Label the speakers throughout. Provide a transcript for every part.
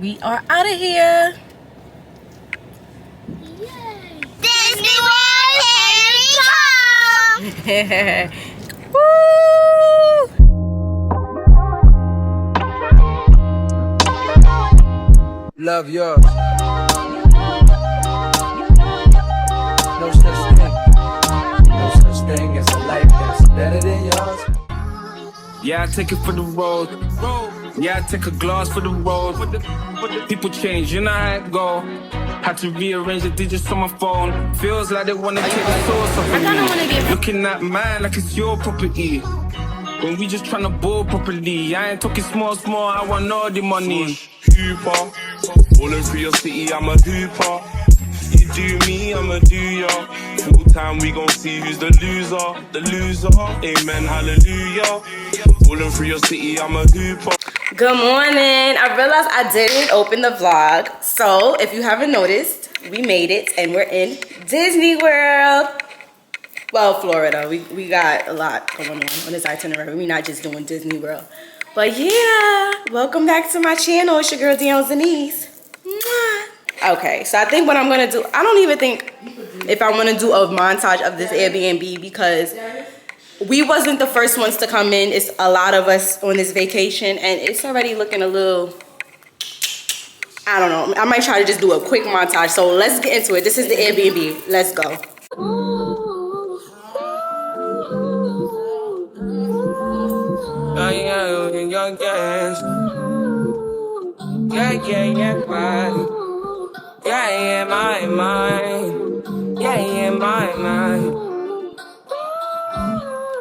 Speaker 1: We are out of here.
Speaker 2: Yay. Disney World, here we come!
Speaker 1: Woo!
Speaker 3: Love yours. No such thing. No such thing as a life that's better than yours.
Speaker 4: Yeah, I take it for the road. Yeah, I take a glass for the road. People change, you know how it go. Had to rearrange the digits on my phone. Feels like they wanna take the source off of me. Looking at mine like it's your property. When we just tryna ball properly. I ain't talking small, I want all the money. Hooper, falling through your city, I'm a hooper. You do me, I'ma do ya. Full time, we gon' see who's the loser. Amen, hallelujah. Falling through your city, I'm a hooper.
Speaker 1: Good morning. I realized I didn't open the vlog. So if you haven't noticed, we made it and we're in Disney World. Well, Florida. We got a lot going on this itinerary. We're not just doing Disney World. But yeah, welcome back to my channel. It's your girl Danielle Denese. Okay, so I think what I'm gonna do, I don't even think if I wanna do a montage of this Airbnb because we wasn't the first ones to come in. It's a lot of us on this vacation and it's already looking a little, I don't know. I might try to just do a quick montage. So let's get into it. This is the Airbnb. Let's go.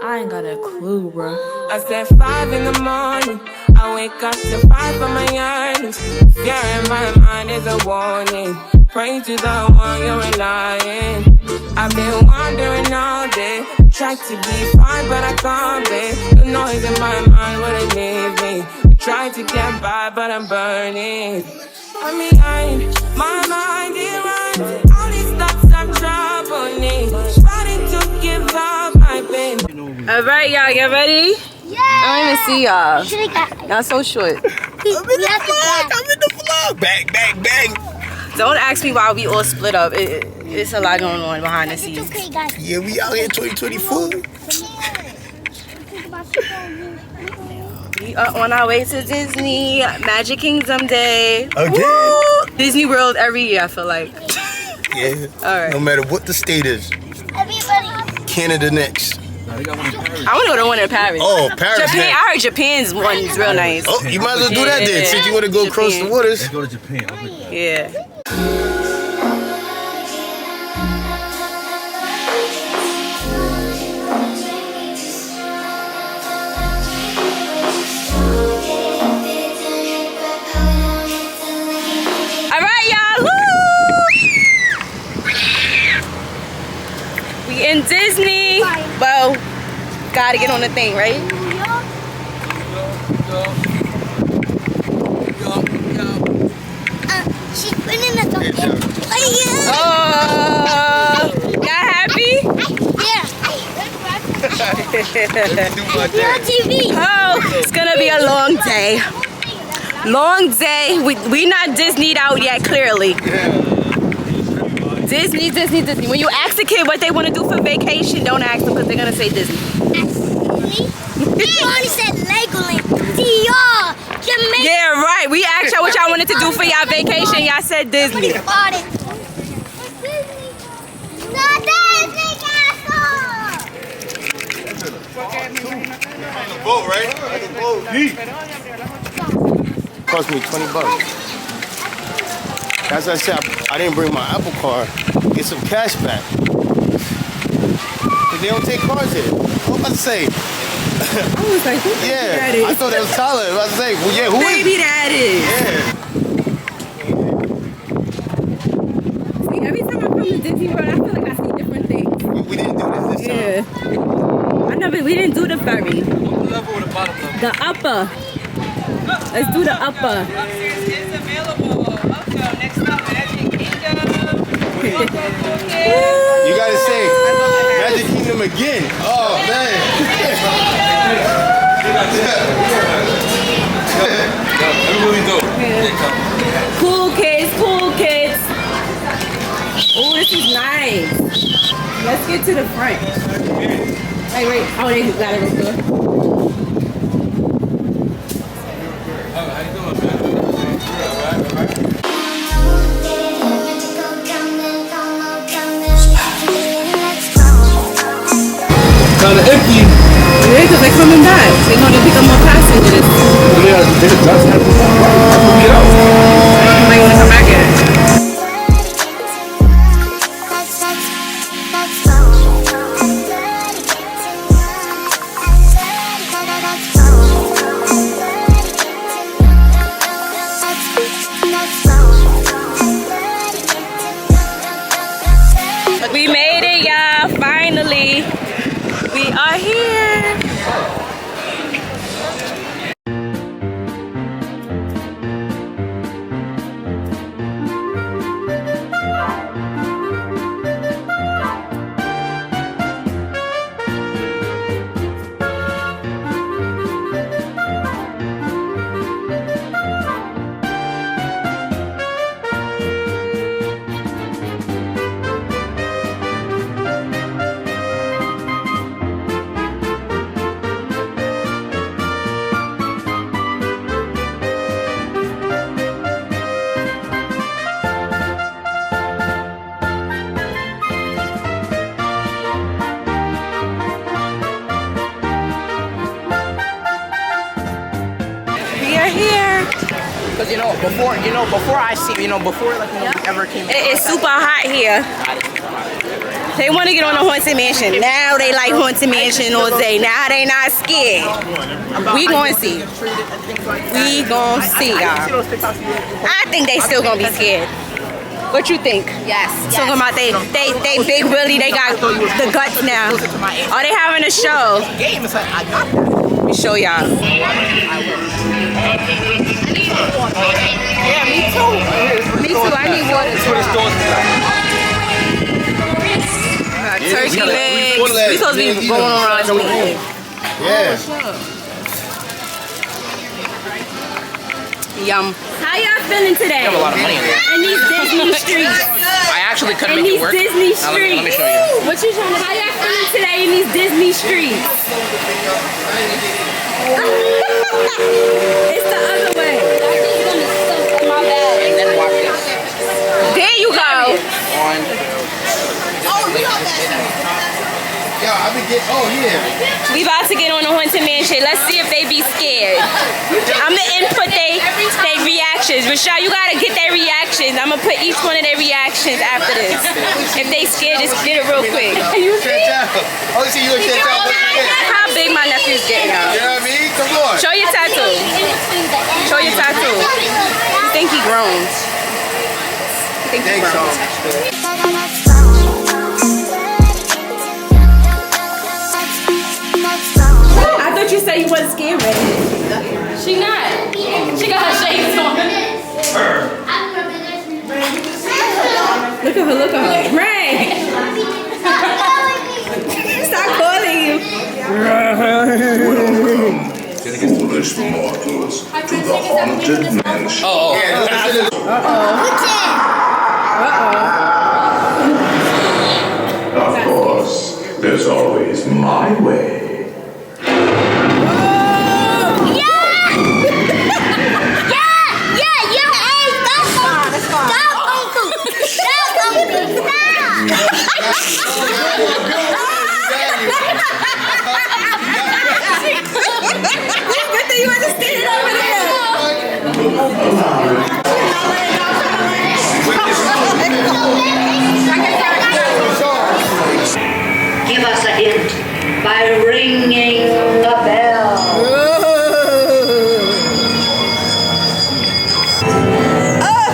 Speaker 1: I ain't got a clue, bro.
Speaker 5: I said 5 in the morning. I wake up to 5 for my yearnings. Fear in my mind is a warning. Pray to the one you're relying. I've been wandering all day. Tried to be fine, but I can't be. The noise in my mind wouldn't leave me. I tried to get by, but I'm burning. I'm behind, my mind is running. All these thoughts are troubling me. Trying to give up my pain.
Speaker 1: All right, y'all, get ready?
Speaker 2: Yeah!
Speaker 1: I don't even see y'all. Not so short.
Speaker 2: I'm in the vlog!
Speaker 3: Bang.
Speaker 1: Don't ask me why we all split up. It's a lot going on behind the scenes.
Speaker 2: It's okay, guys.
Speaker 3: Yeah, we out here 2024.
Speaker 1: We are on our way to Disney, Magic Kingdom Day.
Speaker 3: Again?
Speaker 1: Woo! Disney World every year, I feel like.
Speaker 3: Yeah.
Speaker 1: All right.
Speaker 3: No matter what the state is.
Speaker 2: Everybody.
Speaker 3: Canada next.
Speaker 1: I want to go to one in Paris.
Speaker 3: Oh, Paris
Speaker 1: Japan.
Speaker 3: next.
Speaker 1: I heard Japan's one is real nice.
Speaker 3: Oh, you might as well do that then, since you want to go across the
Speaker 1: Japan.
Speaker 3: waters.
Speaker 6: Let's go to Japan.
Speaker 1: Yeah. All right, y'all. Woo! We in Disney. Well, gotta get on the thing, right?
Speaker 2: She's putting us on there.
Speaker 1: Oh, y'all happy?
Speaker 2: Yeah. TV.
Speaker 1: Oh, it's gonna be a long day. Long day. We not Disneyed out yet, clearly. Disney. When you ask a kid what they want to do for vacation, don't ask them because they're gonna say Disney.
Speaker 2: You only said Legoland. Dior. Jamaica.
Speaker 1: Yeah, right. We asked y'all what y'all wanted to do for y'all vacation. Y'all said Disney.
Speaker 2: Bought it. The Disney Castle.
Speaker 3: Boat, right? Like a boat. Cost me $20. As I said, I didn't bring my Apple Card. Get some cash back. Cause they don't take cards here. What was I about to say?
Speaker 1: I was like, who
Speaker 3: Yeah, I thought that was Tyler. I was about to say, well, yeah, who is?
Speaker 1: Maybe that is.
Speaker 3: Yeah.
Speaker 1: See, every time I come to Disney World, I feel like I see different things.
Speaker 3: We didn't do this time.
Speaker 1: We didn't do the ferry.
Speaker 6: What level or the bottom level?
Speaker 1: The upper. Let's do the upper.
Speaker 5: Upstairs is available. Welcome. Next stop, Magic Kingdom.
Speaker 3: You gotta say Magic Kingdom again. Oh man.
Speaker 6: Everybody do.
Speaker 1: Cool kids, cool kids. Oh, this is nice. Let's get to the front. Wait. Oh, they got it real good.
Speaker 6: How you doing, man? All right. Kind of empty.
Speaker 1: Yeah, because they're coming back. They're going to pick up more passengers.
Speaker 6: Yeah, it does have to get out.
Speaker 1: You might want to come back in. We made it, y'all. Finally. We are here. We are here.
Speaker 7: Because before I see, before we ever came.
Speaker 1: It's super hot here. They want to get on the Haunted Mansion. Now they like Haunted Mansion all day. Now they not scared. We gonna see. We gonna see, y'all. I think they still gonna be scared. What you think?
Speaker 7: Yes.
Speaker 1: Talking about they big Willie, they got the guts now. Are they having a show?
Speaker 7: Game is like I got.
Speaker 1: Let me show y'all.
Speaker 7: Yeah, me too.
Speaker 1: Me too, I need water. Turkey legs. We supposed to be going around to eat.
Speaker 8: Yeah.
Speaker 1: Yum. How y'all feeling today?
Speaker 7: have a lot of money in there.
Speaker 1: In these Disney streets.
Speaker 7: I actually couldn't
Speaker 1: In
Speaker 7: make
Speaker 1: these
Speaker 7: it work.
Speaker 1: Disney
Speaker 7: Now,
Speaker 1: streets.
Speaker 7: let me show you.
Speaker 1: What you trying to? How y'all feeling today in these Disney streets? It's the other way. My bad.
Speaker 7: And then watch this.
Speaker 1: There you go.
Speaker 7: On.
Speaker 8: Yo, I be getting. Oh yeah.
Speaker 1: We about to get on the Haunted Mansion. Let's see if they be scared. I'm gonna input they reactions. Rashad, you gotta get their reactions. I'm gonna put each one of their reactions after this. If they scared, just get it real quick. You see?
Speaker 8: Oh, see you in Chantal.
Speaker 1: How big my nephew's getting now?
Speaker 8: You know what I mean? Come on.
Speaker 1: Show your tattoo. Show your tattoo. You think he grown? You think he
Speaker 8: Thanks,
Speaker 1: grown? I thought you said you wasn't scared, man. She not. She got her shades on. Look at her, look at her. Ray! Stop calling you.
Speaker 9: Foolish mortals to the haunted mansion. Of course, there's always my way.
Speaker 1: Good thing you understand over there.
Speaker 10: Give us a hint by ringing the bell.
Speaker 1: Oh,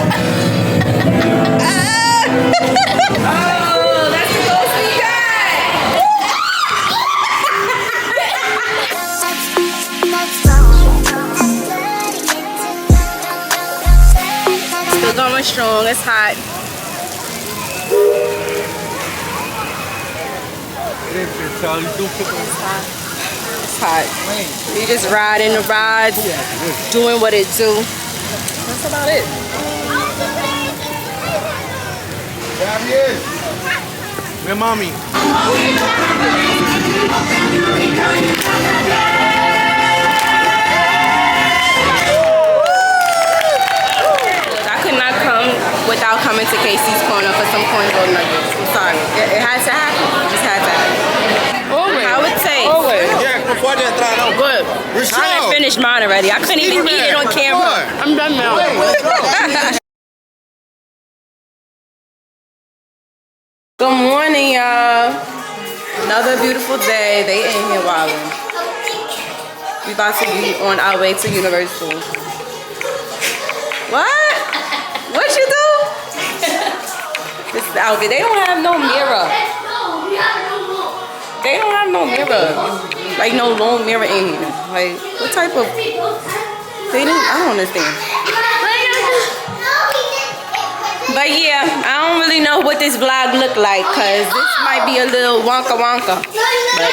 Speaker 1: that's the ghost we got. Still going strong. It's hot. It's hot. We just riding the ride, doing what it do. That's about it.
Speaker 7: Where mommy?
Speaker 1: I could not come without coming to Casey's Corner for some cornrow nuggets. I'm sorry. It had to happen. It just had to happen.
Speaker 7: Always.
Speaker 1: I would say.
Speaker 7: Always. Yeah, before I try it out.
Speaker 1: Good. I done finished mine already. I couldn't even eat it on camera. I'm done now. Good morning, y'all. Another beautiful day. They in here wilding. We about to be on our way to Universal. What? What you do? This is the outfit. They don't have no mirror. They don't have no mirror. Like no long mirror in here. Like what type of? They didn't. I don't understand. But yeah, I don't really know what this vlog look like because this might be a little wonka wonka. But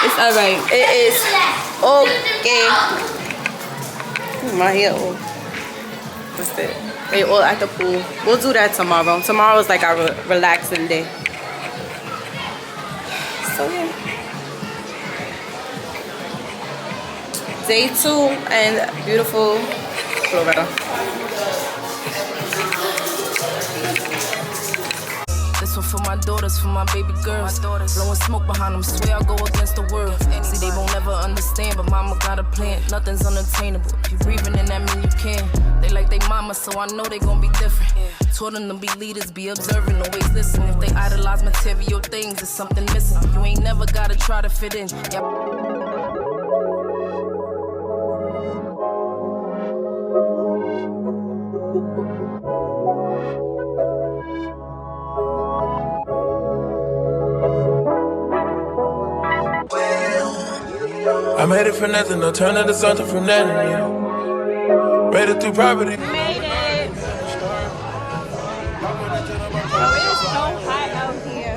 Speaker 1: it's alright. It is okay. Ooh, my hair. Oh. What's that? They all at the pool. We'll do that tomorrow. Tomorrow's like our relaxing day. So yeah. Day 2 and beautiful Florida.
Speaker 5: This one for my daughters, for my baby girls. Blowing smoke behind them, swear I'll go against the world. See, they won't ever understand, but mama got a plan. Nothing's unattainable. If you breathing in that mean you can. They like they mama, so I know they gon' be different. Taught them to be leaders, be observant, always listen. If they idolize material things, there's something missing. You ain't never gotta try to fit in.
Speaker 3: I made it for nothing, no turn into something from nothing, yeah. Made it through property.
Speaker 1: Made it. Oh, it is so hot out here.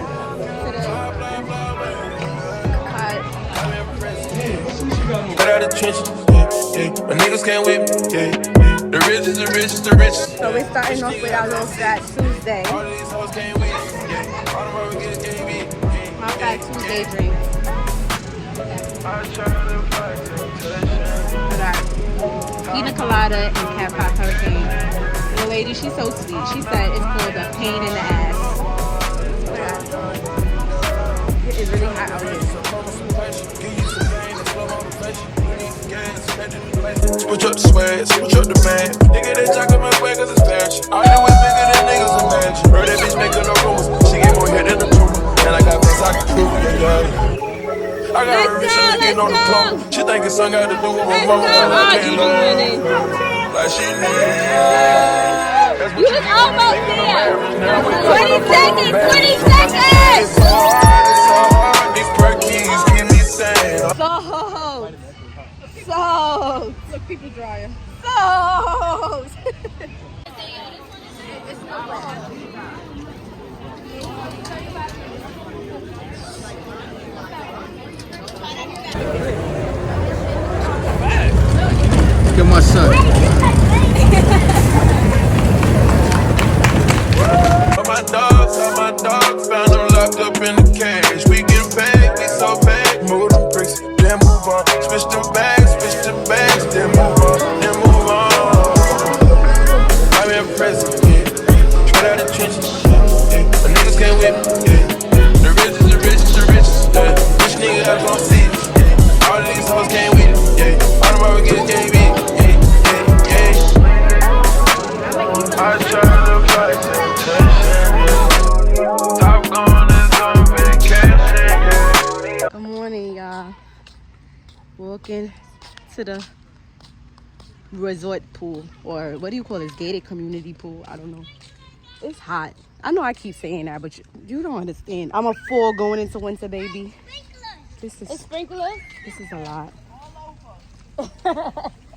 Speaker 3: Cut out the trenches, yeah, yeah. My niggas can't whip me, yeah, yeah. The rich is the rich is the rich.
Speaker 1: So we're starting off with our little Fat Tuesday.
Speaker 3: All of these hoes can't whip me, yeah. All the motherfuckers can't beat me, yeah.
Speaker 1: My Fat Tuesday drink. Pina colada and cat pop hurricane. The lady, she's so sweet. She said it's called a pain in the ass. It is really hot out here.
Speaker 3: Switch up the swag, switch up the band. Nigga, they jockin' my swag cause it's fashion. All that was bigger than niggas imagine. Heard that bitch making no rumors. She get more head than the tumor. And I got this I can prove it, yeah. I got her rich and getting on the plumber. She think it's something got to do with my mama. I can't love like she
Speaker 2: You was almost there. 20 seconds, 20 seconds.
Speaker 3: It's so hard, these perkies give me sand.
Speaker 1: So. Look, people dryer. So.
Speaker 8: Look at my son.
Speaker 3: All my dogs, found them locked up in the cage. We get paid, we so paid. Move them bricks, then move on. Switch them bags, then move on, I'm in prison, yeah. Straight out the trenches, yeah. The niggas can't whip me, yeah. The rich is the rich is the rich, yeah. Rich nigga I gon' see, yeah. All of these hoes can't whip me, yeah. All them motherfuckers can't beat me, yeah. I try to look like Top Gun is on vacation, yeah.
Speaker 1: Good morning, y'all. Walking to the resort pool, or what do you call this? Gated community pool? I don't know. It's hot. I know I keep saying that, but you don't understand. I'm a fall going into winter, baby. This is sprinklers. This is a lot.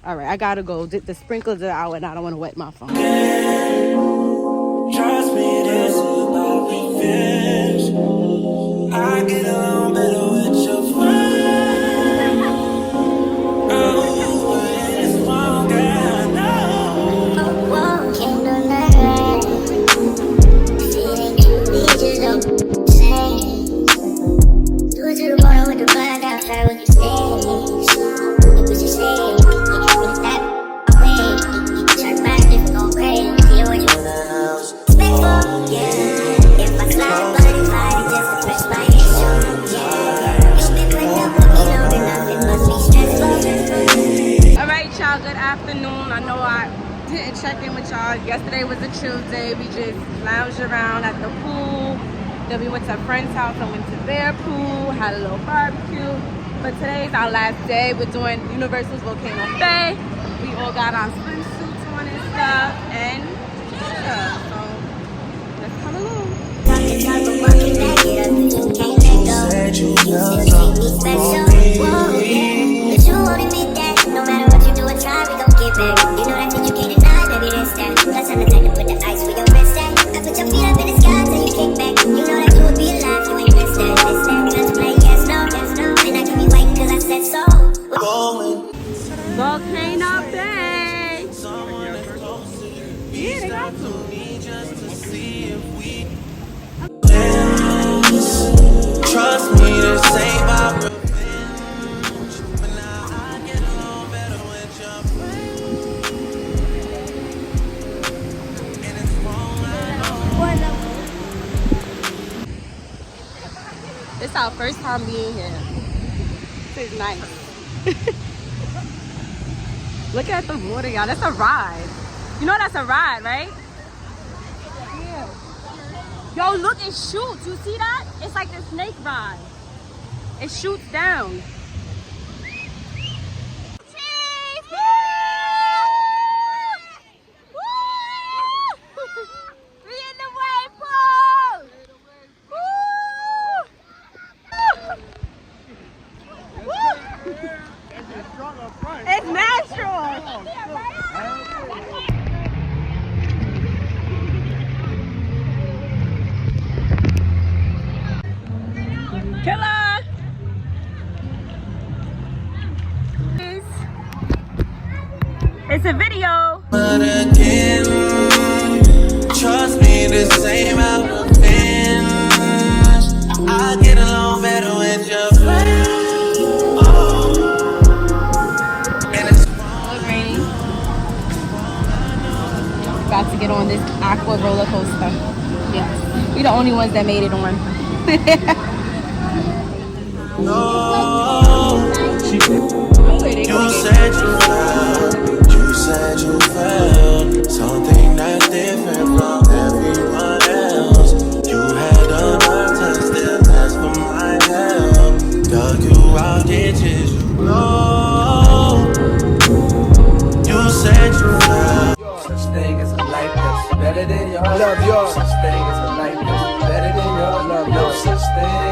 Speaker 1: All right, I gotta go. The sprinklers are out, and I don't want to wet my phone.
Speaker 3: Trust me, this is about revenge. I get along better with your friend. Oh, it's wrong, I know.
Speaker 2: Walking on the line.
Speaker 1: vlog. Yesterday was a chill day. We just lounged around at the pool. Then we went to a friend's house and went to their pool, had a little barbecue. But today's our last day. We're doing Universal's Volcano Bay. We all got on swimsuits on and stuff. And yeah, so let's come along. Volcano Bay. Yeah, they got to.
Speaker 11: Trust me to save my
Speaker 1: It's our first time being here. This is nice. Look at the water, y'all. That's a ride. You know that's a ride, right? Yeah. Yo, look, it shoots. You see that? It's like the snake ride. It shoots down. It's natural. Killer. It's a video.
Speaker 11: But again, trust me, the same I will finish. I get along better with your friends.
Speaker 1: About to get on this aqua roller coaster. Yes. We the only ones that made it on.
Speaker 11: You said you felt something that's different from everyone else. You had the nerve to still ask for my help. Dug you out ditches, you know. You said you felt such thing as a life that's better than yours. Love yours. Such thing as a life that's better than yours. Love no such thing.